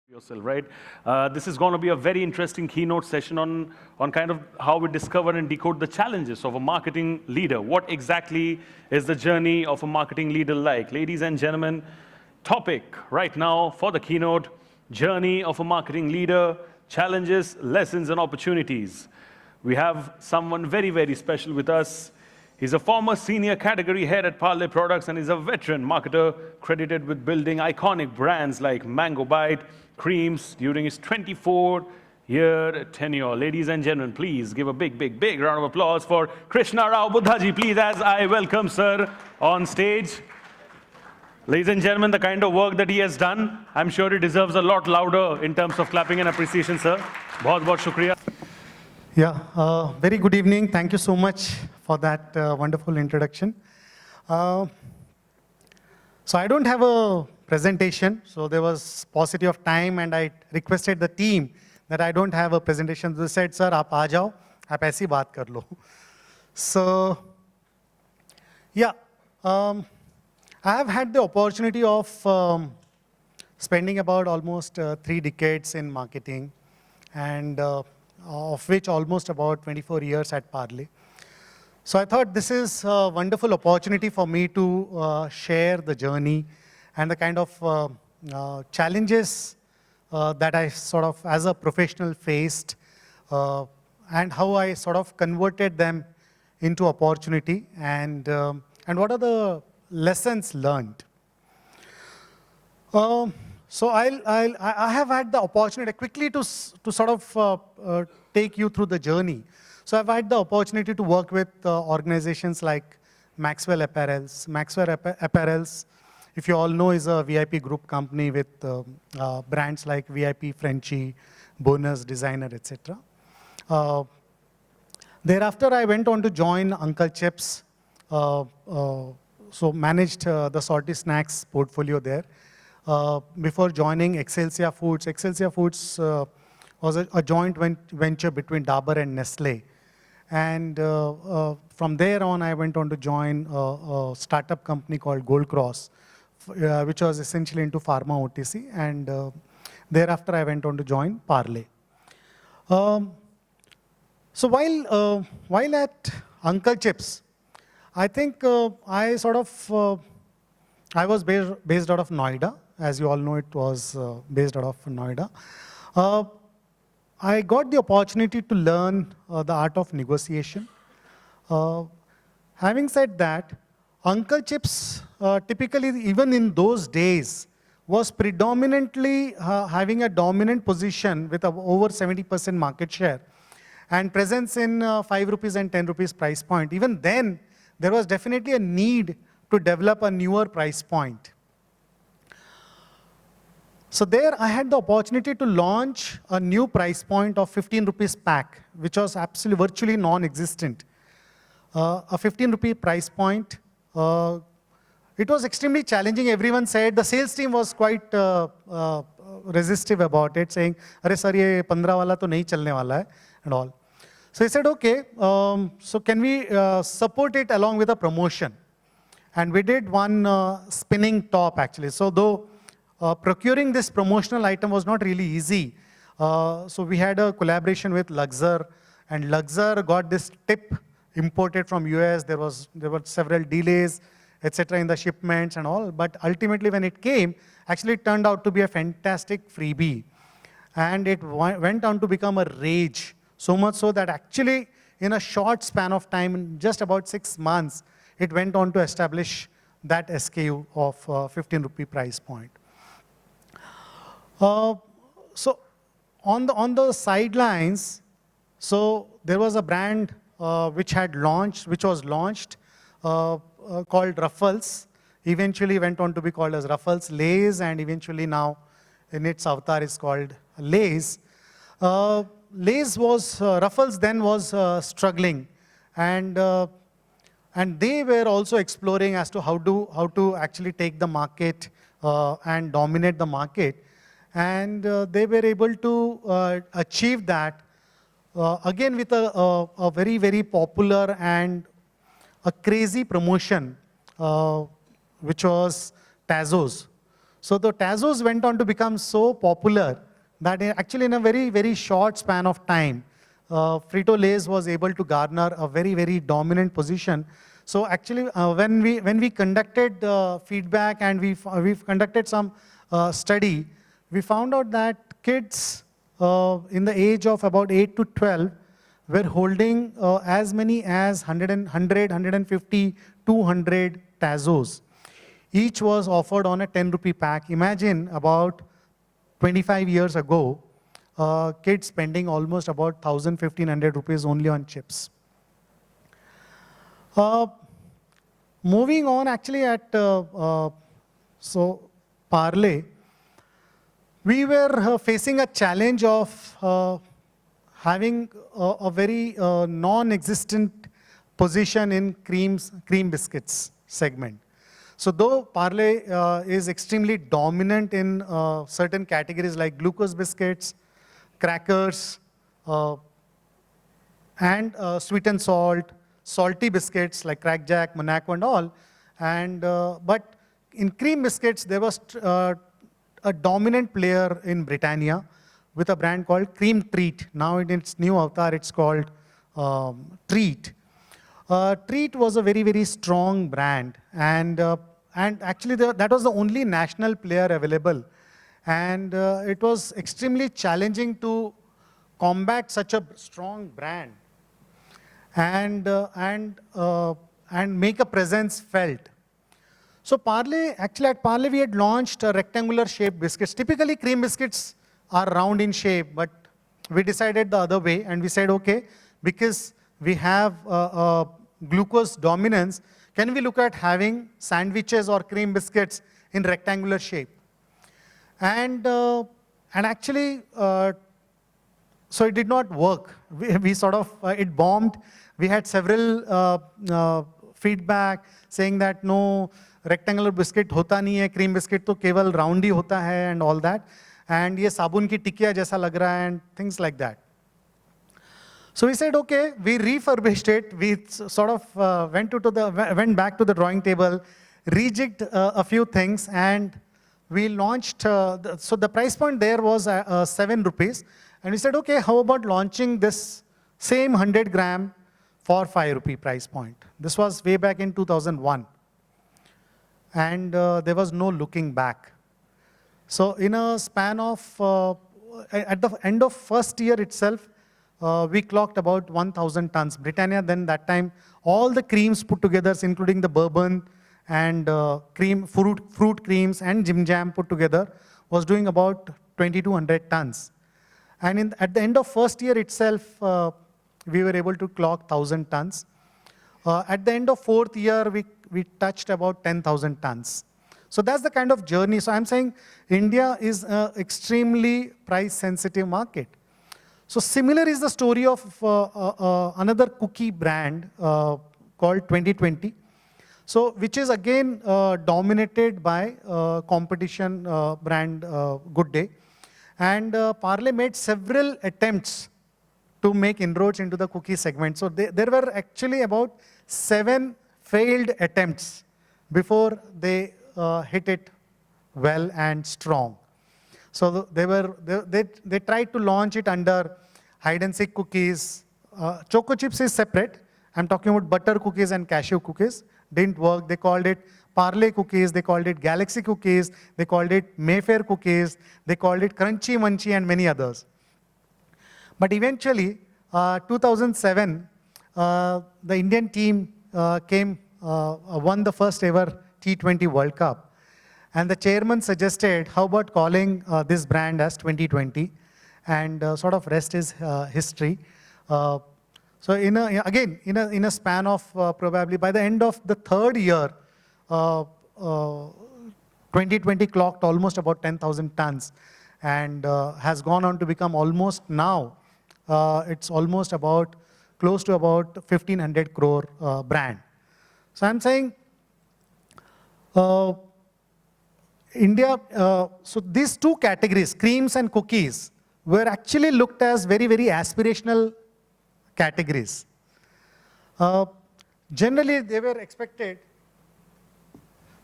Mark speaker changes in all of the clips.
Speaker 1: yourself, right? This is going to be a very interesting keynote session on kind of how we discover and decode the challenges of a marketing leader. What exactly is the journey of a marketing leader like? Ladies and gentlemen, topic right now for the keynote, journey of a marketing leader, challenges, lessons, and opportunities. We have someone very, very special with us. He's a former senior category head at Parle Products and is a veteran marketer credited with building iconic brands like Mango Bite, Creams during his 24-year tenure. Ladies and gentlemen, please give a big, big, big round of applause for Krishna Rao Buddhaji, please, as I welcome sir on stage. Ladies and gentlemen, the kind of work that he has done, I'm sure it deserves a lot louder in terms of clapping and appreciation, sir. Bahut bahut shukriya.
Speaker 2: Yeah, very good evening. Thank you so much for that wonderful introduction. So I don't have a presentation, so there was paucity of time and I requested the team that I don't have a presentation. They said, sir, aap aa jao, aap aisi baat kar lo. So, yeah, I have had the opportunity of spending about almost 3 decades in marketing and of which almost about 24 years at Parle. So I thought this is a wonderful opportunity for me to share the journey and the kind of challenges that I sort of as a professional faced and how I sort of converted them into opportunity and what are the lessons learned. So I have had the opportunity quickly to sort of take you through the journey. So I've had the opportunity to work with organizations like Maxwell Apparels. Maxwell Apparels, if you all know, is a VIP group company with brands like VIP, Frenchie, Bonus, Designer, etc. Thereafter, I went on to join Uncle Chips, so managed the salty snacks portfolio there. Before joining Excelsior Foods. Excelsior Foods was a joint venture between Dabur and Nestle. And from there on, I went on to join a startup company called Gold Cross, which was essentially into pharma OTC. And thereafter, I went on to join Parle. So while at Uncle Chips, I think I sort of, I was based out of Noida. As you all know, it was based out of Noida. I got the opportunity to learn the art of negotiation. Having said that, Uncle Chips, typically even in those days, was predominantly having a dominant position with over 70% market share and presence in 5 rupees and 10 rupees price point. Even then, there was definitely a need to develop a newer price point. So there I had the opportunity to launch a new price point of 15 rupees pack, which was absolutely virtually non-existent. A 15 rupee price point. It was extremely challenging. Everyone said, the sales team was quite resistive about it, saying, "Arey sir, ye 15 wala to nahi chalne wala hai," and all. So he said, okay, so can we support it along with a promotion? And we did one spinning top actually. So though procuring this promotional item was not really easy. So we had a collaboration with Luxor, and Luxor got this tip imported from US. There were several delays, etc. in the shipments and all. But ultimately when it came, actually it turned out to be a fantastic freebie. And it went on to become a rage. So much so that actually in a short span of time, in just about 6 months, it went on to establish that SKU of 15 rupee price point. So on the sidelines, so there was a brand which was launched called Ruffles. Eventually went on to be called as Ruffles, Lay's, and eventually now in its avatar is called Lay's. Lay's was, Ruffles then was struggling, and they were also exploring as to how to actually take the market and dominate the market. And they were able to achieve that again with a very, very popular and a crazy promotion, which was Tazos. So the Tazos went on to become so popular that actually in a very, very short span of time, Frito-Lay's was able to garner a very, very dominant position. So actually, when we conducted feedback and we've conducted some study, we found out that kids in the age of about 8 to 12 were holding as many as 150, 200 Tazos. Each was offered on a 10 rupee pack. Imagine about 25 years ago, kids spending almost about 1,000, 1,500 rupees only on chips. Moving on, actually at Parle, we were facing a challenge of having a very non-existent position in cream biscuits segment. So though Parle is extremely dominant in certain categories like glucose biscuits, crackers, and sweet and salt, salty biscuits like Crack Jack, Monaco and all. And, but in cream biscuits, there was a dominant player in Britannia with a brand called Cream Treat. Now in its new avatar, it's called Treat. Treat was a very, very strong brand. And actually, that was the only national player available. And it was extremely challenging to combat such a strong brand and make a presence felt. So Parle, actually at Parle we had launched a rectangular shaped biscuits. Typically cream biscuits are round in shape, but we decided the other way and we said, okay, because we have glucose dominance, can we look at having sandwiches or cream biscuits in rectangular shape? And actually, so it did not work. We sort of, it bombed. We had several feedback saying that no, rectangular biscuit hota nahi hai, cream biscuit to keval round hi hota hai and all that. And ye sabun ki tikya jaisa lag raha hai and things like that. So we said, okay, we refurbished it. We sort of went back to the drawing table, rejigged a few things, and we launched. So the price point there was 7 rupees. And we said, okay, how about launching this same 100 gram for 5 rupee price point? This was way back in 2001. And there was no looking back. So in a span of, at the end of first year itself, we clocked about 1,000 tons. Britannia then that time, all the creams put together, including the bourbon and fruit creams and Jim Jam put together, was doing about 2,200 tons. And at the end of first year itself, we were able to clock 1,000 tons. At the end of fourth year, we touched about 10,000 tons. So that's the kind of journey. So I'm saying India is an extremely price-sensitive market. So similar is the story of another cookie brand called 2020. So which is again dominated by competition brand Good Day. And Parle made several attempts to make inroads into the cookie segment. So there were actually about 7 failed attempts before they hit it well and strong. So they tried to launch it under hide and seek cookies. Choco chips is separate. I'm talking about butter cookies and cashew cookies. Didn't work. They called it Parle cookies. They called it Galaxy cookies. They called it Mayfair cookies. They called it Crunchy Munchy and many others. But eventually, 2007, the Indian team won the first ever T20 World Cup. And the chairman suggested, how about calling this brand as 2020? And sort of rest is history. So again, in a span of probably by the end of the third year, 2020 clocked almost about 10,000 tons and has gone on to become almost now, it's almost about close to about 1,500 crore brand. So I'm saying, India, so these two categories, creams and cookies, were actually looked as very, very aspirational categories. Generally, they were expected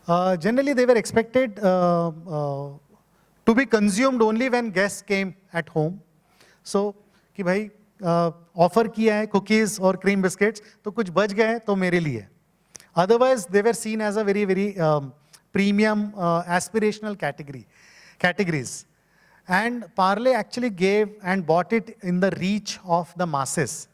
Speaker 2: Generally, they were expected to be consumed only when guests came at home. So, कि भाई offer किया है cookies और cream biscuits, तो कुछ बच गए तो मेरे लिए. Otherwise, they were seen as a very premium aspirational categories. And Parle actually gave and bought it in the reach of the masses.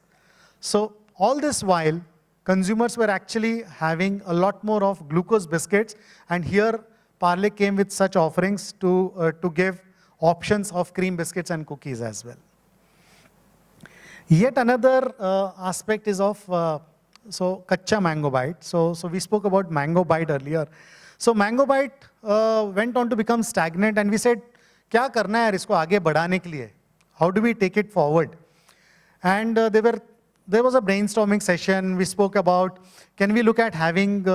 Speaker 2: So all this while, consumers were actually having a lot more of glucose biscuits, and here Parle came with such offerings to give options of cream biscuits and cookies as well. Yet another aspect is of Kacha Mango Bite. So we spoke about Mango Bite earlier. So Mango Bite went on to become stagnant, and we said, क्या करना है यार इसको आगे बढ़ाने के लिए? How do we take it forward? And there was a brainstorming session. We spoke about, can we look at having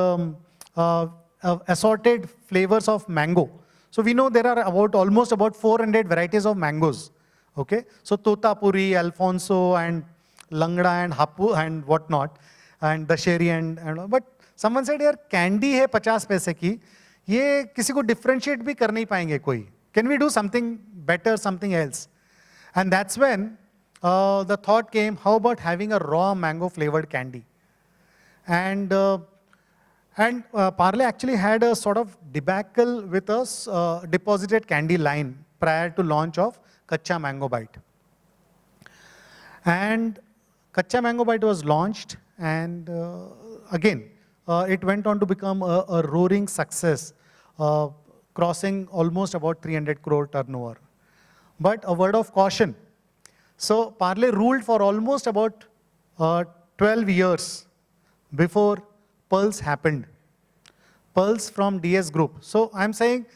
Speaker 2: assorted flavors of mango? So we know there are almost about 400 varieties of mangoes. Okay, so Totapuri, Alfonso, and Langda, and Hapu, and whatnot, and Dasheri, and but someone said, यार candy है 50 पैसे की, ये किसी को differentiate भी कर नहीं पाएंगे कोई. Can we do something better, something else? And that's when the thought came, how about having a raw mango flavored candy? And Parle actually had a sort of debacle with a deposited candy line prior to launch of Kacha Mango Bite. And Kacha Mango Bite was launched, and again, it went on to become a roaring success, crossing almost about 300 crore turnover. But a word of caution. So Parle ruled for almost about 12 years before Pulse happened. Pulse from DS Group. So I'm saying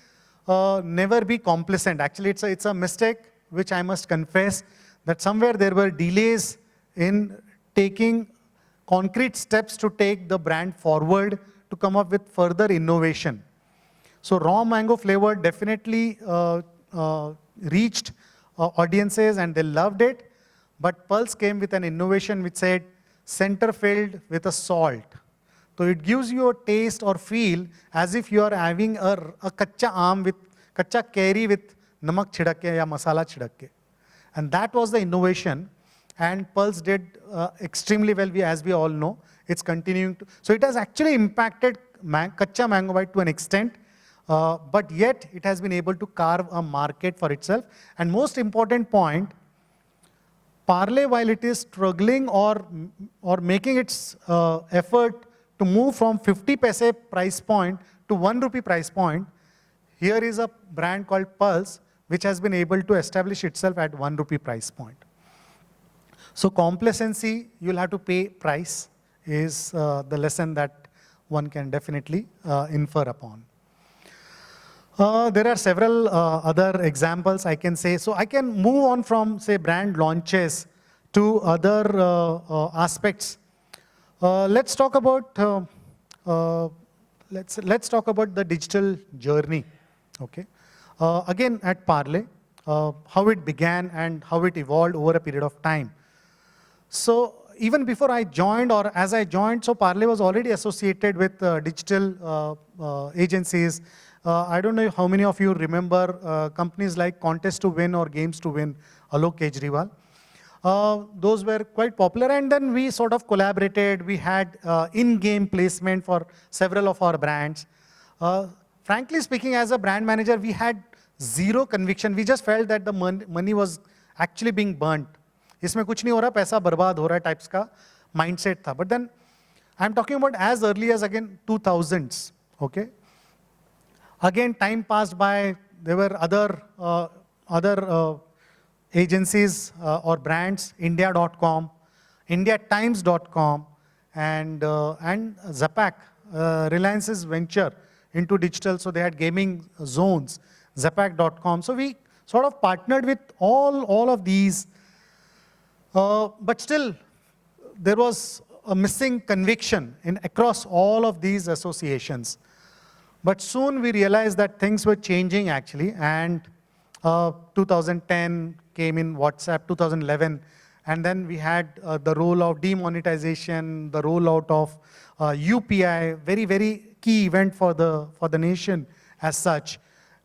Speaker 2: never be complacent. Actually, it's a mistake which I must confess, that somewhere there were delays in taking concrete steps to take the brand forward to come up with further innovation. So raw mango flavor definitely reached audiences and they loved it, but Pulse came with an innovation which said center filled with a salt. So it gives you a taste or feel as if you are having a kacha aam with kacha curry with namak छिड़क के या masala छिड़क के. And that was the innovation, and Pulse did extremely well, as we all know. It's continuing to, so it has actually impacted Kacha Mango Bite to an extent, but yet it has been able to carve a market for itself. And most important point, Parle, while it is struggling or making its effort to move from 50 paise price point to 1 rupee price point, here is a brand called Pulse, which has been able to establish itself at 1 rupee price point. So complacency, you'll have to pay price, is the lesson that one can definitely infer upon. There are several other examples I can say. So I can move on from, say, brand launches to other aspects. Let's talk about let's talk about the digital journey. Okay, again at Parle, how it began and how it evolved over a period of time. So even before I joined, or as I joined, so Parle was already associated with digital agencies. I don't know how many of you remember companies like Contest to Win or Games to Win, Alok Kejriwal. Those were quite popular, and then we sort of collaborated. We had in-game placement for several of our brands. Frankly speaking, as a brand manager, we had zero conviction. We just felt that the money was actually being burnt. इसमें कुछ नहीं हो रहा, पैसा बर्बाद हो रहा है types का mindset था. But then I'm talking about as early as again 2000s. Okay. Again, time passed by. There were other agencies or brands, India.com, IndiaTimes.com, and Zapak, Reliance's venture into digital. So they had gaming zones, Zapak.com. So we sort of partnered with all of these, but still there was a missing conviction across all of these associations. But soon we realized that things were changing actually, and 2010 came in WhatsApp, 2011, and then we had the rollout demonetization, the rollout of UPI, very key event for the nation as such,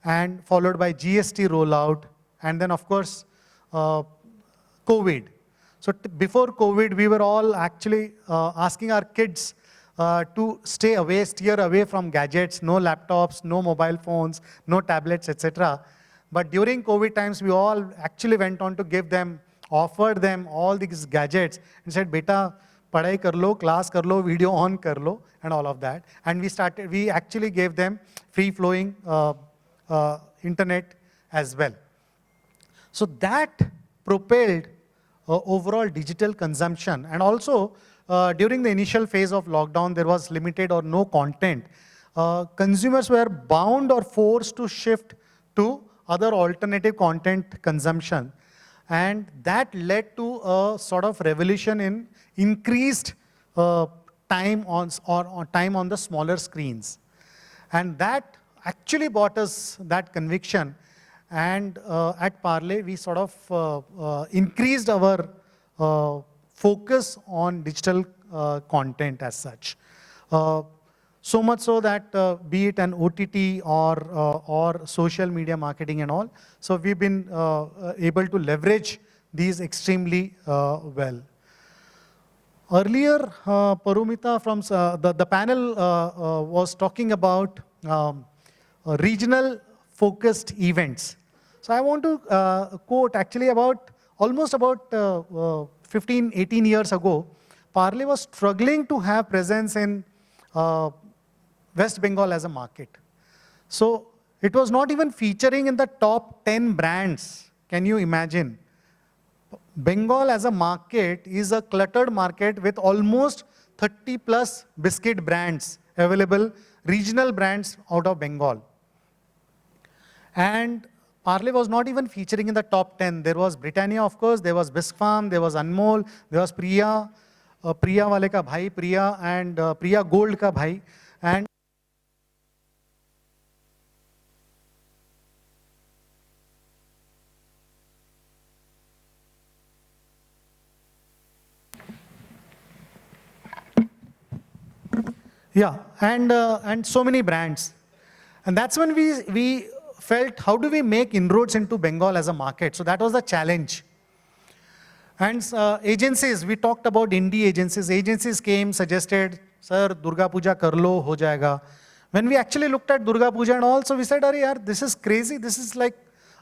Speaker 2: and followed by GST rollout, and then of course, COVID. So before COVID, we were all actually asking our kids to steer away from gadgets, no laptops, no mobile phones, no tablets, etc. But during COVID times, we all actually went on to offered them all these gadgets and said, beta, padhai kar lo, class kar lo, video on kar lo, and all of that. And we actually gave them free-flowing internet as well. So that propelled overall digital consumption. And also, during the initial phase of lockdown, there was limited or no content. Consumers were bound or forced to shift to other alternative content consumption. And that led to a sort of revolution in increased time on the smaller screens. And that actually brought us that conviction. And at Parle, we sort of increased our focus on digital content as such. So much so that be it an OTT or social media marketing and all, so we've been able to leverage these extremely well. Earlier, Parumita from the panel was talking about regional focused events. So I want to quote actually almost about 15, 18 years ago, Parle was struggling to have presence in West Bengal as a market. So it was not even featuring in the top 10 brands. Can you imagine? Bengal as a market is a cluttered market with almost 30 plus biscuit brands available, regional brands out of Bengal. And Parle was not even featuring in the top 10. There was Britannia, of course, there was Bisque Farm, there was Anmol, there was Priya, Priya wale ka bhai, Priya, and Priya Gold ka bhai. And yeah, and so many brands. And that's when we felt, how do we make inroads into Bengal as a market? So that was the challenge. And agencies, we talked about indie agencies. Agencies came, suggested, sir, Durga Puja kar lo, ho jayega. When we actually looked at Durga Puja and all, so we said, Arey yaar, this is crazy. This is like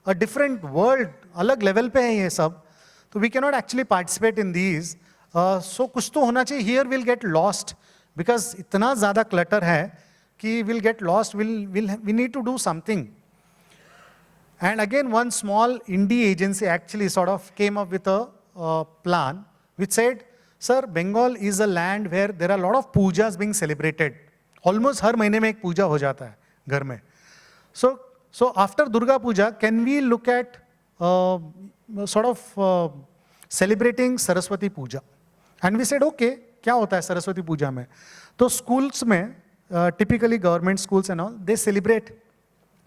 Speaker 2: a different world. Alag level pe hai ye sab. So we cannot actually participate in these. So kuch to hona chahiye. Here we'll get lost because itna zyada clutter hai ki we'll get lost. We need to do something. And again, one small indie agency actually sort of came up with a plan which said, sir, Bengal is a land where there are a lot of pujas being celebrated. Almost har mahine mein ek puja ho jata hai ghar mein. So after Durga Puja, can we look at sort of celebrating Saraswati Puja? And we said, okay, kya hota hai Saraswati Puja mein? So schools mein, typically government schools and all, they celebrate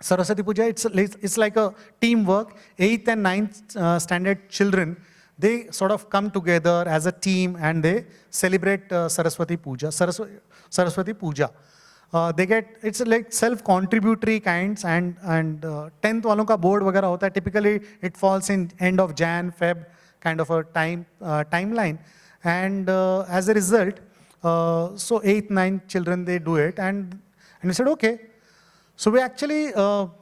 Speaker 2: Saraswati Puja. It's like a teamwork. 8th and 9th standard children, they sort of come together as a team and they celebrate Saraswati Puja. Saraswati Puja. It's like self-contributory kinds, and 10th walon ka board वगैरह होता है. Typically, it falls in end of Jan, Feb kind of a timeline. And as a result, so 8th, 9th children, they do it. And we said, okay. So we actually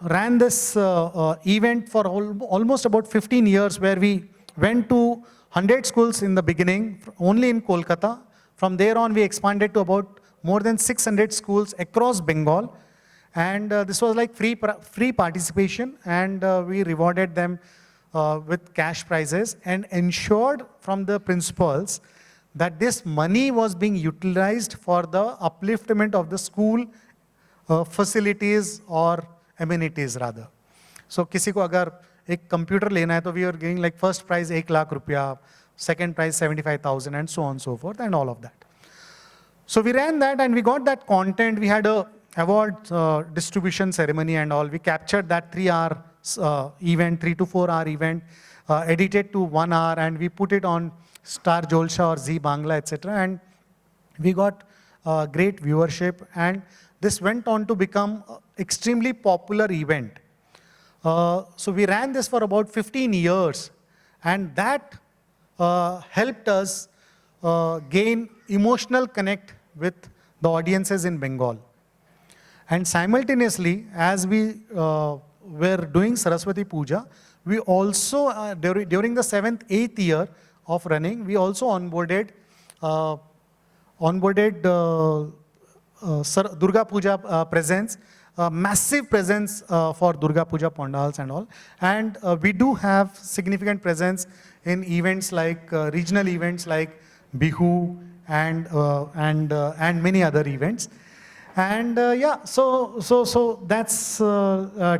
Speaker 2: ran this event for almost about 15 years, where we went to 100 schools in the beginning, only in Kolkata. From there on, we expanded to about more than 600 schools across Bengal. And this was like free participation, and we rewarded them with cash prizes and ensured from the principals that this money was being utilized for the upliftment of the school facilities or amenities rather. So किसी को अगर एक computer लेना है तो we are giving like first prize 1 lakh रुपया, second prize 75,000, and so on and so forth, and all of that. So we ran that and we got that content. We had a award distribution ceremony and all. We captured that 3-hour event, 3 to 4 hour event, edited to 1 hour, and we put it on Star Jolsha or Zee Bangla, etc. And we got great viewership. And this went on to become an extremely popular event. So we ran this for about 15 years, and that helped us gain emotional connect with the audiences in Bengal. And simultaneously, as we were doing Saraswati Puja, we also, during the 7th, 8th year of running, we also onboarded Durga Puja presence, massive presence for Durga Puja pandals and all. And we do have significant presence in events like, regional events like Bihu and many other events. And yeah, so that's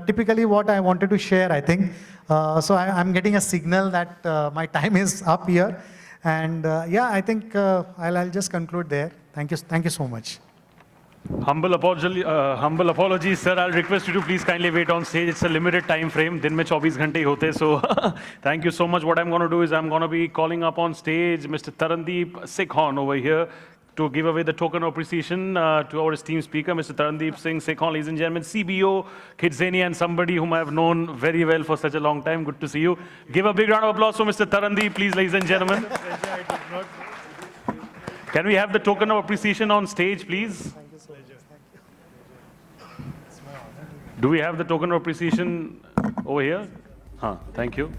Speaker 2: typically what I wanted to share, I think. So I'm getting a signal that my time is up here. And yeah, I think I'll just conclude there. Thank you so much.
Speaker 1: Humble apologies, sir. I'll request you to please kindly wait on stage. It's a limited time frame. दिन में 24 घंटे ही होते. So thank you so much. What I'm going to do is I'm going to be calling up on stage Mr. Tarandeep Sekhon over here to give away the token of appreciation to our esteemed speaker, Mr. Tarandeep Singh Sekhon, ladies and gentlemen, CBO, Kidzania, and somebody whom I have known very well for such a long time. Good to see you. Give a big round of applause for Mr. Tarandeep, please, ladies and gentlemen. Can we have the token of appreciation on stage, please? Do we have the token of appreciation over here? Thank you.